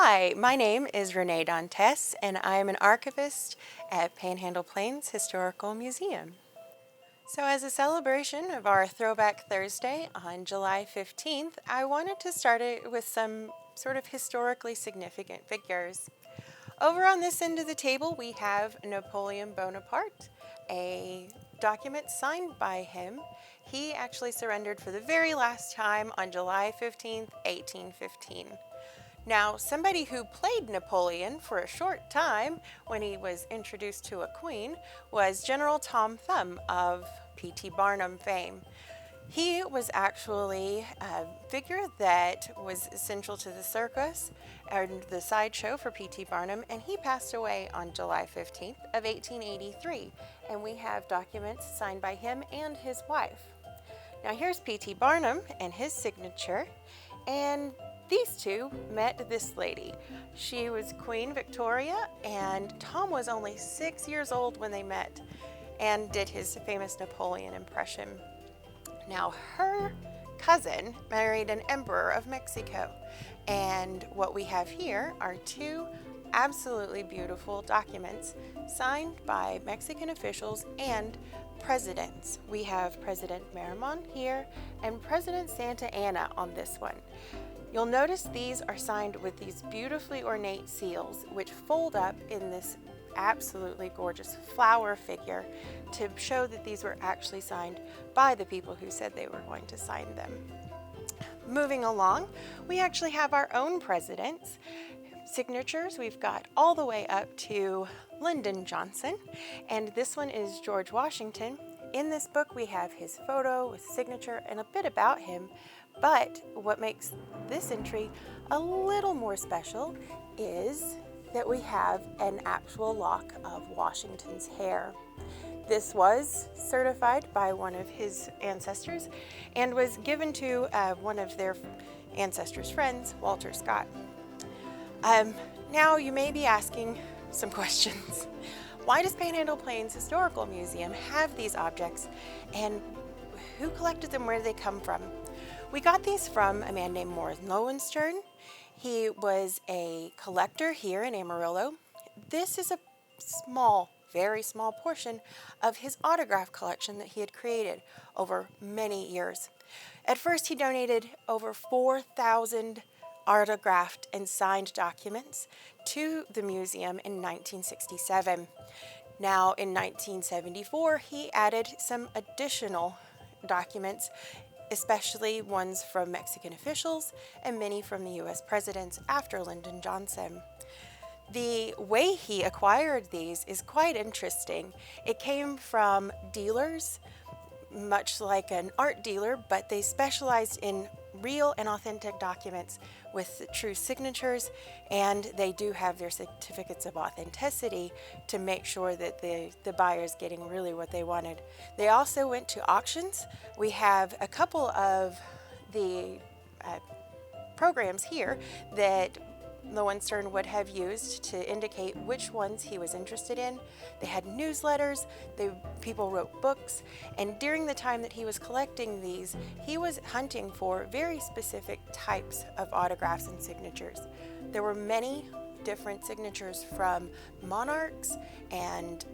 Hi, my name is Renee Dantes, and I am an archivist at Panhandle-Plains Historical Museum. So as a celebration of our Throwback Thursday on July 15th, I wanted to start it with some sort of historically significant figures. Over on this end of the table, we have Napoleon Bonaparte, a document signed by him. He actually surrendered for the very last time on July 15th, 1815. Now, somebody who played Napoleon for a short time when he was introduced to a queen was General Tom Thumb of P.T. Barnum fame. He was actually a figure that was essential to the circus and the sideshow for P.T. Barnum, and he passed away on July 15th of 1883, and we have documents signed by him and his wife. Now here's P.T. Barnum and his signature, and these two met this lady. She was Queen Victoria, and Tom was only 6 years old when they met and did his famous Napoleon impression. Now, her cousin married an emperor of Mexico, and what we have here are two absolutely beautiful documents signed by Mexican officials and presidents. We have President Miramon here and President Santa Anna on this one. You'll notice these are signed with these beautifully ornate seals, which fold up in this absolutely gorgeous flower figure to show that these were actually signed by the people who said they were going to sign them. Moving along, we actually have our own presidents. Signatures, we've got all the way up to Lyndon Johnson, and this one is George Washington. In this book, we have his photo with signature and a bit about him, but what makes this entry a little more special is that we have an actual lock of Washington's hair. This was certified by one of his ancestors and was given to one of their ancestors' friends, Walter Scott. Now you may be asking some questions. Why does Panhandle-Plains Historical Museum have these objects, and who collected them? Where did they come from? We got these from a man named Morris Lowenstern. He was a collector here in Amarillo. This is a small, very small portion of his autograph collection that he had created over many years. At first, he donated over 4,000 autographed and signed documents to the museum in 1967. Now, in 1974, he added some additional documents, especially ones from Mexican officials and many from the U.S. presidents after Lyndon Johnson. The way he acquired these is quite interesting. It came from dealers, much like an art dealer, but they specialized in real and authentic documents with true signatures, and they do have their certificates of authenticity to make sure that the buyer's getting really what they wanted. They also went to auctions. We have a couple of the programs here that Lowenstern would have used to indicate which ones he was interested in. They had newsletters, people wrote books, and during the time that he was collecting these, he was hunting for very specific types of autographs and signatures. There were many different signatures from monarchs and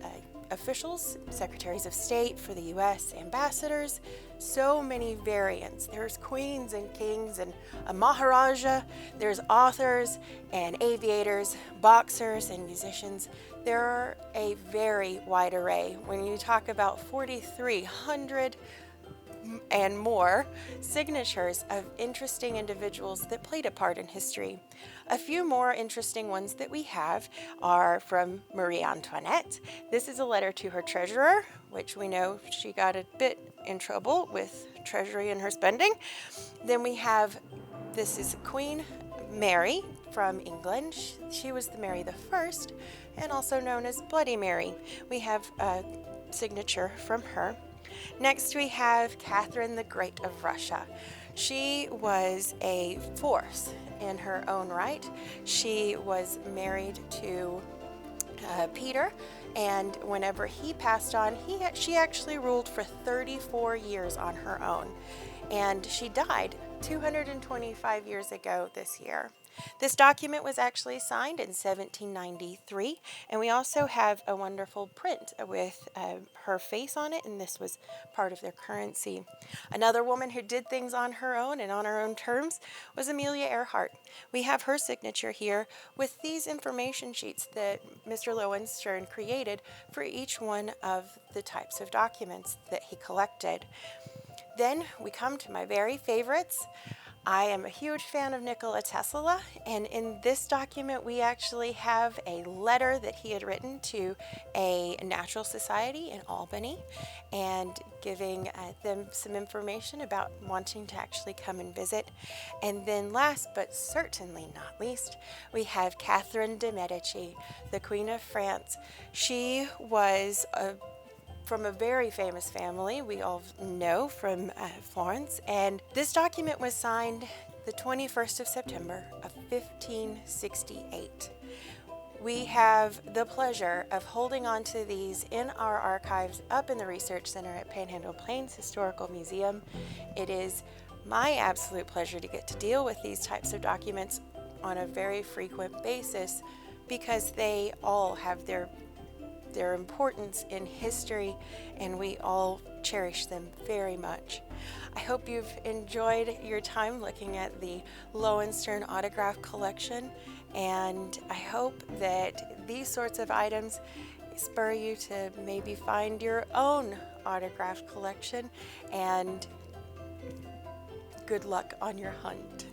officials, secretaries of state for the U.S., ambassadors, so many variants. There's queens and kings and a Maharaja, there's authors and aviators, boxers and musicians. There are a very wide array. When you talk about 4,300 and more signatures of interesting individuals that played a part in history. A few more interesting ones that we have are from Marie Antoinette. This is a letter to her treasurer, which we know she got a bit in trouble with treasury and her spending. Then we have, this is Queen Mary from England. She was the Mary the First, and also known as Bloody Mary. We have a signature from her. Next we have Catherine the Great of Russia. She was a force in her own right. She was married to Peter, and whenever he passed on, she actually ruled for 34 years on her own, and she died 225 years ago this year. This document was actually signed in 1793, and we also have a wonderful print with her face on it, and this was part of their currency. Another woman who did things on her own and on her own terms was Amelia Earhart. We have her signature here with these information sheets that Mr. Lowenstern created for each one of the types of documents that he collected. Then we come to my very favorites. I am a huge fan of Nikola Tesla, and in this document we actually have a letter that he had written to a natural society in Albany and giving them some information about wanting to actually come and visit. And then last but certainly not least, we have Catherine de' Medici, the Queen of France. She was from a very famous family we all know from Florence, and this document was signed the 21st of September of 1568. We have the pleasure of holding on to these in our archives up in the Research Center at Panhandle-Plains Historical Museum. It is my absolute pleasure to get to deal with these types of documents on a very frequent basis because they all have their importance in history, and we all cherish them very much. I hope you've enjoyed your time looking at the Lowenstern autograph collection, and I hope that these sorts of items spur you to maybe find your own autograph collection, and good luck on your hunt.